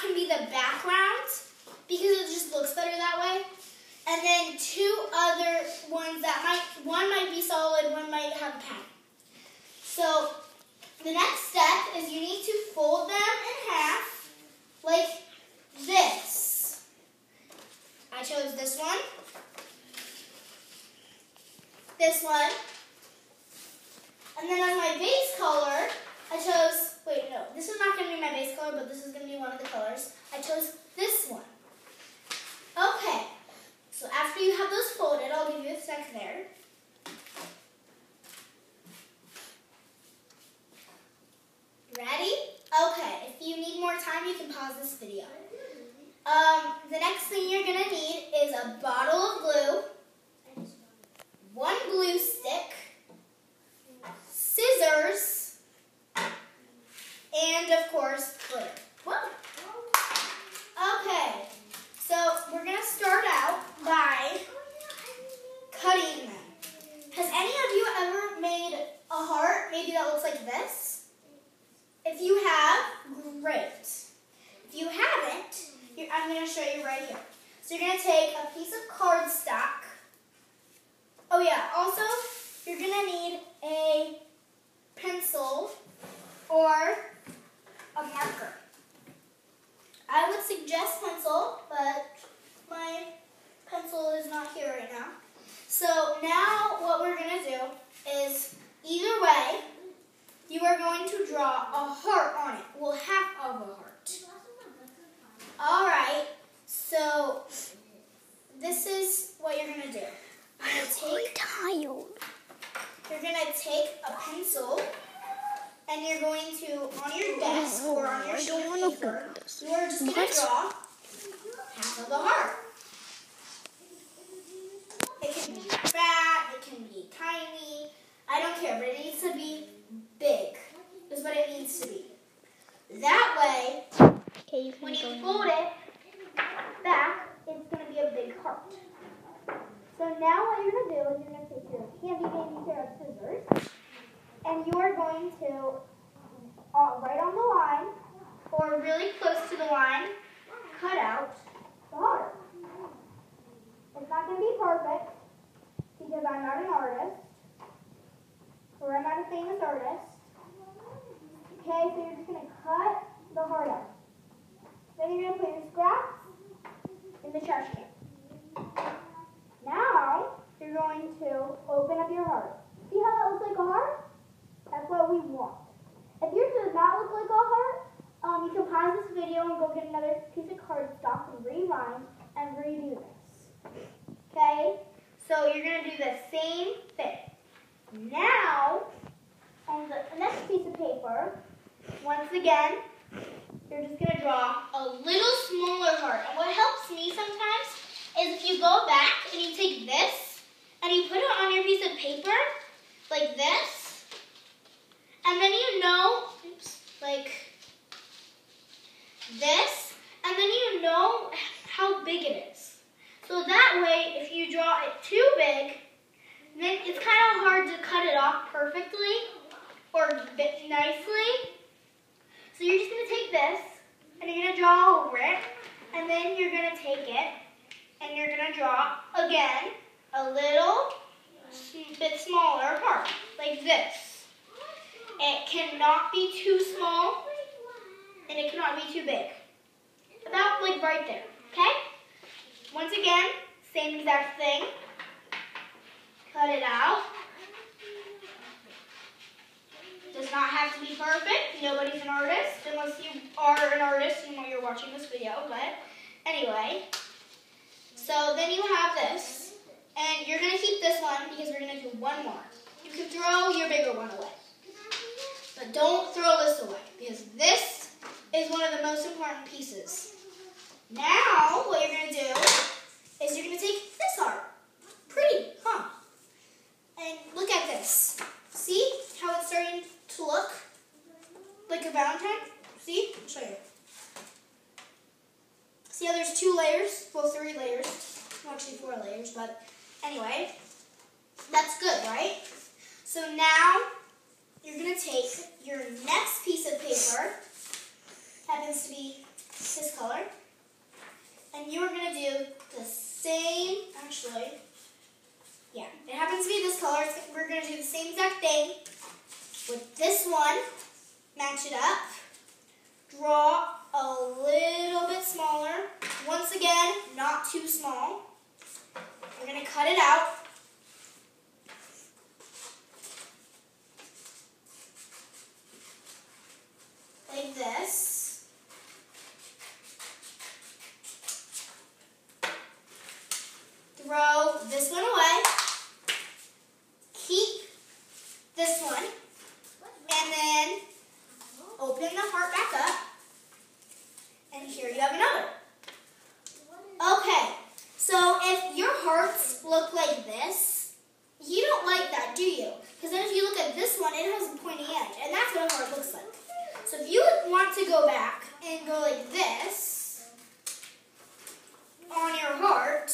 that can be the background because it just looks better that way. And then 2 other ones that one might be solid, one might have a pattern. So the next step is you need to fold them in half like this. I chose this one, and then as my base color, I chose, wait, no, this is not going to be my base color, but this is going to be one of the colors. I chose this one. Okay, so after you have those folded, I'll give you a sec there. Ready? Okay, if you need more time, you can pause this video. The next thing you're going to need is a bottle of glue, 1 glue stick, scissors, and of course, glitter. Whoa. Okay, so we're going to start out by cutting them. Has any of you ever made a heart, maybe that looks like this? If you have, great. If you haven't, I'm going to show you right here. So you're going to take a piece of cardstock. Oh yeah, also, you're going to need a pencil or a marker. I would suggest pencil, but my pencil is not here right now. So now what we're going to do is, either way, you are going to draw a heart on it. Well, half of a heart. All right, so this is what you're going to do. You're going to take a pencil, and you're going to, on your desk or on your sheet of paper, you are just going to draw half of the heart. It can be fat, it can be tiny, I don't care, but it needs to be big, is what it needs to be. That way, when you fold it back, it's going to be a big heart. So now what you're going to do is you're going to take your handy dandy pair of scissors, and you are going to, right on the line, or really close to the line, cut out the heart. It's not going to be perfect, because I'm not an artist, or I'm not a famous artist. Okay, so you're just going to cut the heart out. Then you're going to put your scraps in the trash can. Now, you're going to open up your heart. See how that looks like a heart? That's what we want. If yours does not look like a heart, you can pause this video and go get another piece of cardstock and rewind and redo this. Okay? So you're going to do the same thing. Now, on the next piece of paper, once again, you're just going to draw a little smaller heart. And what helps me sometimes is if you go back and you take this and you put it on your piece of paper like this, and then you know, like this, and then you know how big it is. So that way, if you draw it too big, then it's kind of hard to cut it off perfectly or nicely. So you're just going to take this, and you're going to draw over it, and then you're going to take it, and you're going to draw, again, a little bit smaller heart, like this. It cannot be too small, and it cannot be too big. About, like, right there, okay? Once again, same exact thing. Cut it out. Does not have to be perfect. Nobody's an artist, unless you are an artist and you're watching this video, but anyway. So then you have this, and you're going to keep this one because we're going to do one more. You can throw your bigger one away, but don't throw this away because this is one of the most important pieces. Now, what you're going to do is you're going to take this heart. Pretty, huh? And look at this. See how it's starting to look like a Valentine? See? I'll show you. See how there's 2 layers? Well, 3 layers. Well, actually 4 layers, but anyway. That's good, right? So now, you're going to take your next piece of paper. Happens to be this color. And you are going to do the same, actually, yeah, it happens to be this color. We're going to do the same exact thing with this one. Match it up. Draw a little bit smaller. Once again, not too small. We're going to cut it out. Like this. Throw this one away. Keep this one. And then open the heart back up. And here you have another. Okay, so if your hearts look like this, you don't like that, do you? Because then if you look at this one, it has a pointy edge, and that's what a heart looks like. So if you want to go back and go like this on your heart,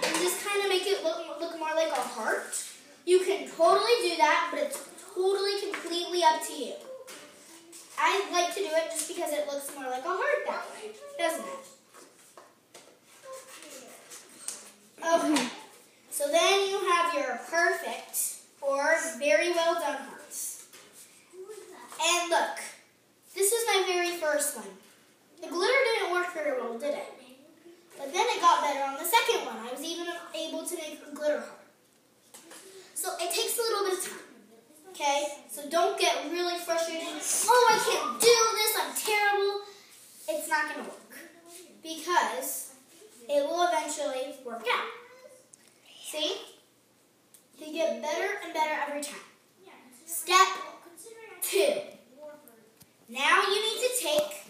and just kind of make it look more like a heart, you can totally do that, but it's totally completely up to you. I like to do it just because it looks more like a heart that way, doesn't it? Okay, so then you have your perfect or very well done hearts. And look, this was my very first one. The glitter didn't work very well, did it? But then it got better on the second one. I was even able to make a glitter heart. So it takes a little bit of time. Okay, so don't get really frustrated. Oh, I can't do this, I'm terrible. It's not going to work because it will eventually work out. See? You get better and better every time. Step 2. Now you need to take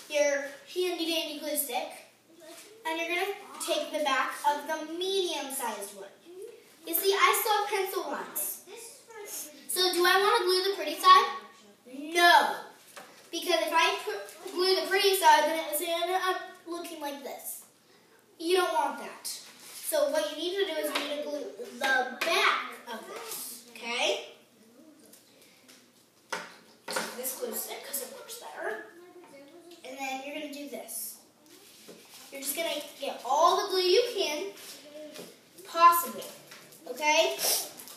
your handy dandy glue stick and you're going to take the back of the medium-sized one. You see, I still have pencil ones. So do I want to glue the pretty side? No. Because if I glue the pretty side, then it's going to end up looking like this. You don't want that. So what you need to do is you need to glue the back of this. Okay? This glue stick because it works better. And then you're going to do this. You're just going to get all the glue you can possible. Okay?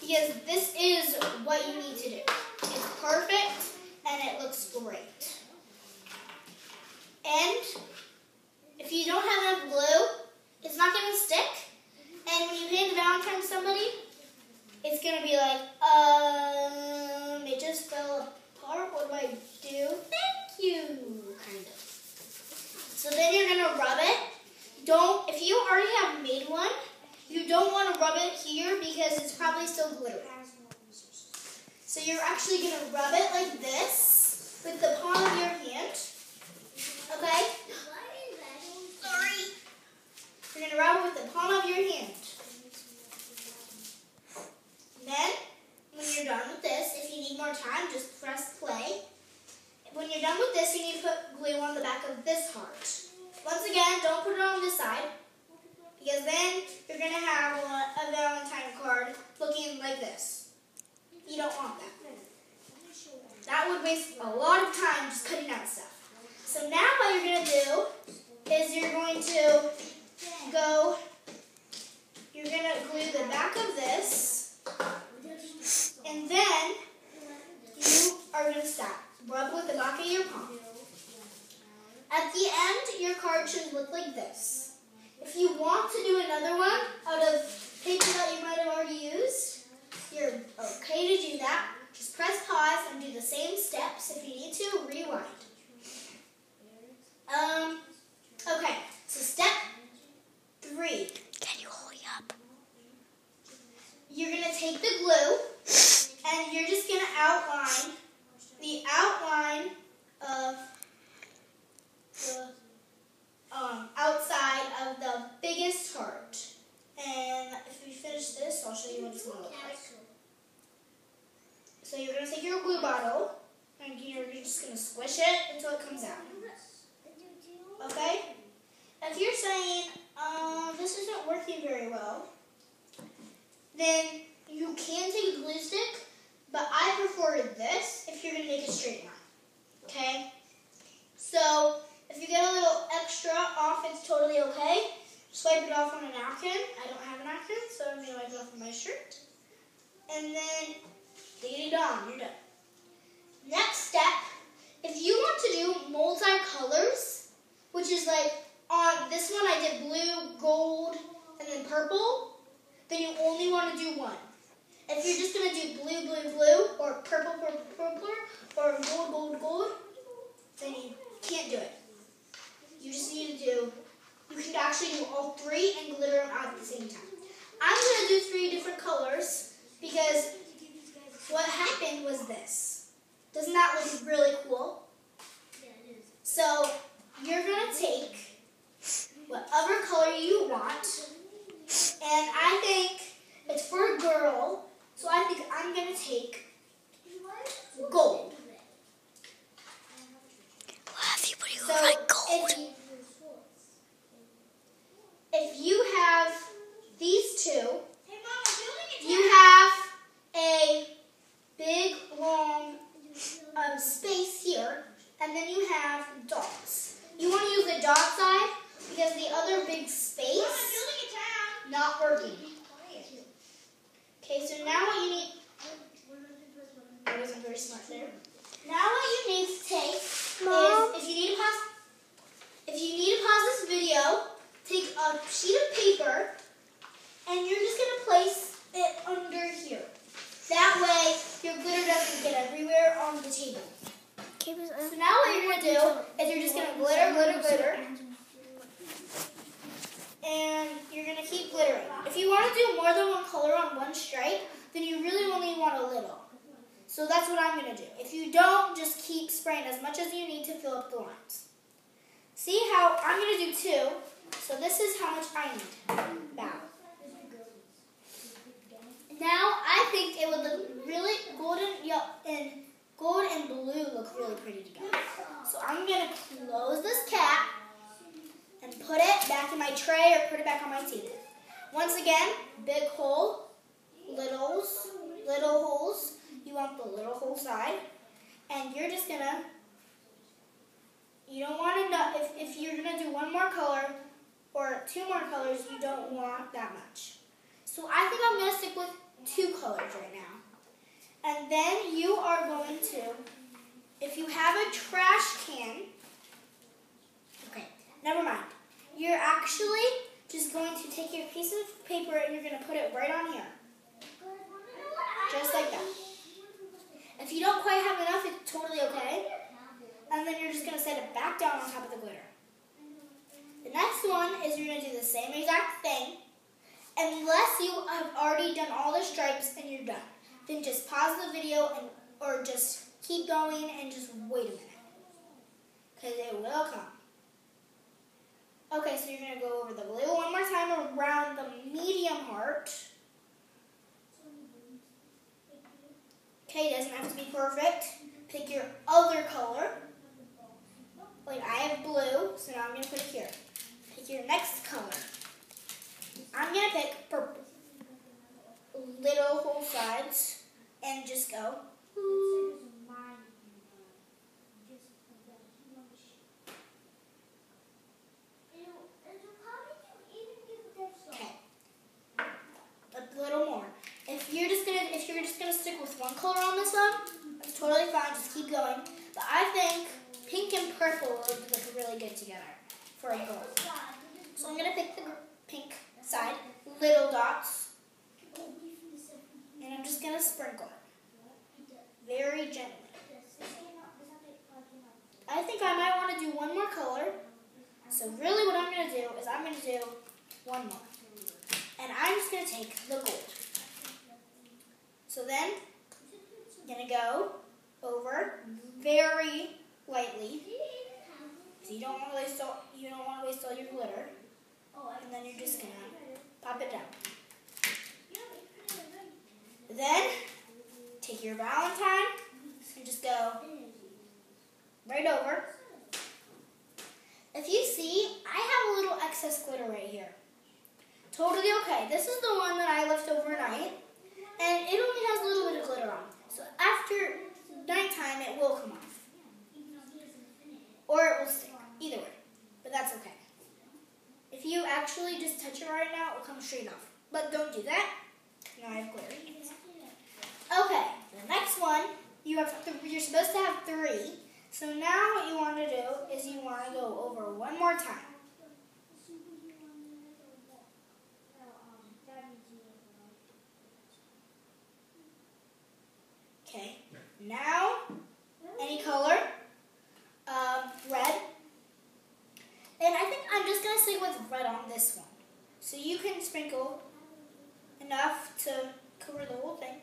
Because this is what you need to do. It's perfect and it looks great. And if you don't have enough glue, it's not going to stick. And when you hand Valentine to somebody, it's going to be like, it just fell apart. What do I do? Thank you, kind of. So then you're going to rub it. If you already have made one, you don't want to rub it here because it's probably still glittery. So you're actually going to rub it like this with the palm of your hand. Okay? Sorry. You're going to rub it with the palm of your hand. Then, when you're done with this, if you need more time, just press play. When you're done with this, you need to put glue on the back of this heart. Once again, don't put it on this side, because then you're going to have a Valentine card looking like this. You don't want that. That would waste a lot of time just cutting out stuff. So now what you're going to do is you're going to glue the back of this, and then you are going to stop. Rub with the back of your palm. At the end, your card should look like this. If you want to do another one out of paper that you might have already used, you're okay to do that. Just press pause and do the same steps. If you need to, rewind. Okay, so step 3. Can you hurry up? You're going to take the glue and you're just going to outline the outline of the outside of the biggest heart. And if we finish this, I'll show you what it's going to look like. So you're going to take your glue bottle and you're just going to squish it until it comes out. Okay? If you're saying, this isn't working very well, then you can take a glue stick, but I prefer this if you're going to make a straight to wipe it off of my shirt. And then, ding dong, you're done. Next step, if you want to do multi-colors, which is like on this one I did blue, gold, and then purple, then you only want to do one. If you're just going to do blue, blue, blue, or purple, purple, purple, or gold, gold, gold, then you can't do it. You just need to do, you can actually do all three and glitter them out at the same time. I'm going to do 3 different colors because what happened was this. Doesn't that look really cool? Yeah, it is. So you're going to take whatever color you want, and I think it's for a girl, so I think I'm going to take gold. So if you have these two, you have a big long space here, and then you have dots. You want to use the dot side because the other big space not working. Okay, so now what you need, I wasn't very smart there. Now what you need to take is, if you need to pause this video, take a sheet of paper, and you're just going to place it under here. That way, your glitter doesn't get everywhere on the table. So now what you're going to do is you're just going to glitter, glitter, glitter. And you're going to keep glittering. If you want to do more than one color on one stripe, then you really only want a little. So that's what I'm going to do. If you don't, just keep spraying as much as you need to fill up the lines. See how I'm going to do 2. So this is how much I need. Now. Now I think it would look really gold and blue look really pretty together. So I'm going to close this cap and put it back in my tray or put it back on my table. Once again, big hole, little holes. You want the little hole side. And you're just going to, you don't want to, if you're going to do one more color or 2 more colors, you don't want that much. So I think I'm going to stick with 2 colors right now. And then you are going to, if you have a trash can, okay, never mind. You're actually just going to take your piece of paper and you're going to put it right on here. Just like that. If you don't quite have enough, it's totally okay. And then you're just going to set it back down on top of the glitter. The next one is you're going to do the same exact thing. Unless you have already done all the stripes and you're done. Then just pause the video or just keep going and just wait a minute. Because it will come. Okay, so you're going to go over the blue one more time around the medium heart. Okay, it doesn't have to be perfect. Pick your other color. Like I have blue, so now I'm going to put it here. Pick your next color. I'm going to pick purple. Little whole sides and just go. Okay. A little more. If you're just gonna stick with one color on this one, that's totally fine. Just keep going. But I think pink and purple would look really good together for a girl. So I'm gonna pick the pink side, little dots, and I'm just gonna sprinkle it very gently. I think I might want to do one more color. So really, what I'm gonna do is I'm gonna do one more, and I'm just gonna take the gold. So then, I'm going to go over very lightly. So you don't want to waste all your glitter. And then you're just going to pop it down. Then, take your Valentine and just go right over. If you see, I have a little excess glitter right here. Totally okay. This is the one that I left overnight. And it only has a little bit of glitter on. So after nighttime, it will come off. Or it will stick. Either way. But that's okay. If you actually just touch it right now, it will come straight off. But don't do that. Now I have glare. Okay, the next one, you're supposed to have 3. So now what you want to do is you want to go over one more time. Okay, now any color, red. And I think I'm just going to stick with red on this one. So you can sprinkle enough to cover the whole thing.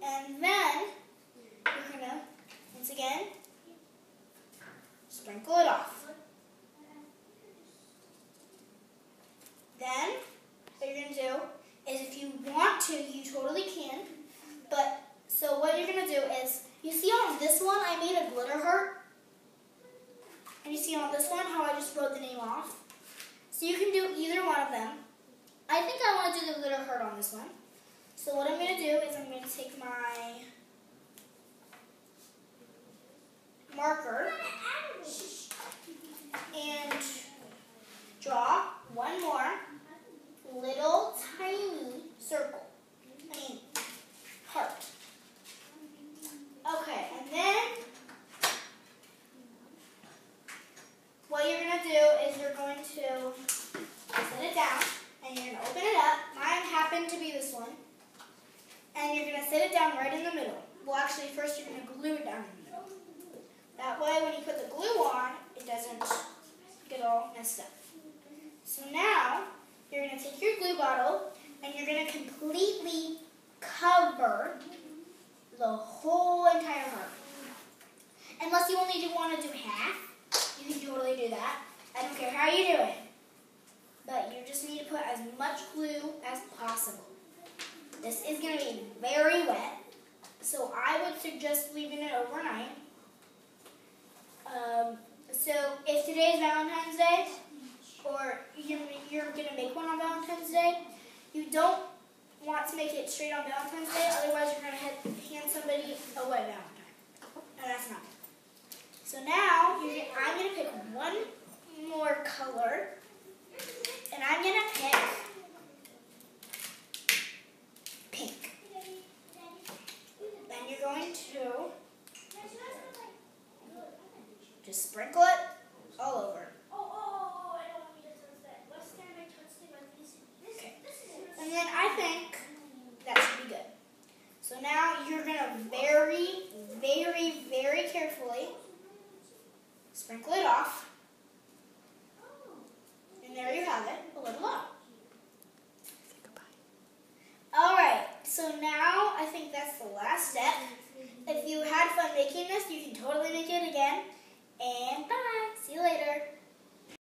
And then you're going to, once again, sprinkle it off. Then what you're going to do is if you want to, you totally can. But so what you're going to do is, you see on this one I made a glitter heart. And you see on this one how I just wrote the name off. So you can do either one of them. I think I want to do the glitter heart on this one. So what I'm going to do is I'm going to take my marker and draw one more little tiny circle. Heart. Okay, and then what you're going to do is you're going to set it down and you're going to open it up. Mine happened to be this one. And you're going to set it down right in the middle. Well, actually, first you're going to glue it down in the middle. That way, when you put the glue on, it doesn't get all messed up. So now, you're going to take your glue bottle and you're going to completely cover the whole entire heart. Unless you only want to do half, you can totally do that. I don't care how you do it. But you just need to put as much glue as possible. This is going to be very wet, so I would suggest leaving it overnight. So if today's Valentine's Day, or you're going to make one on Valentine's Day, you don't want to make it straight on Valentine's Day, otherwise you're going to hand somebody a wet Valentine. And that's not good. So now, I'm going to pick one more color, and I'm going to pick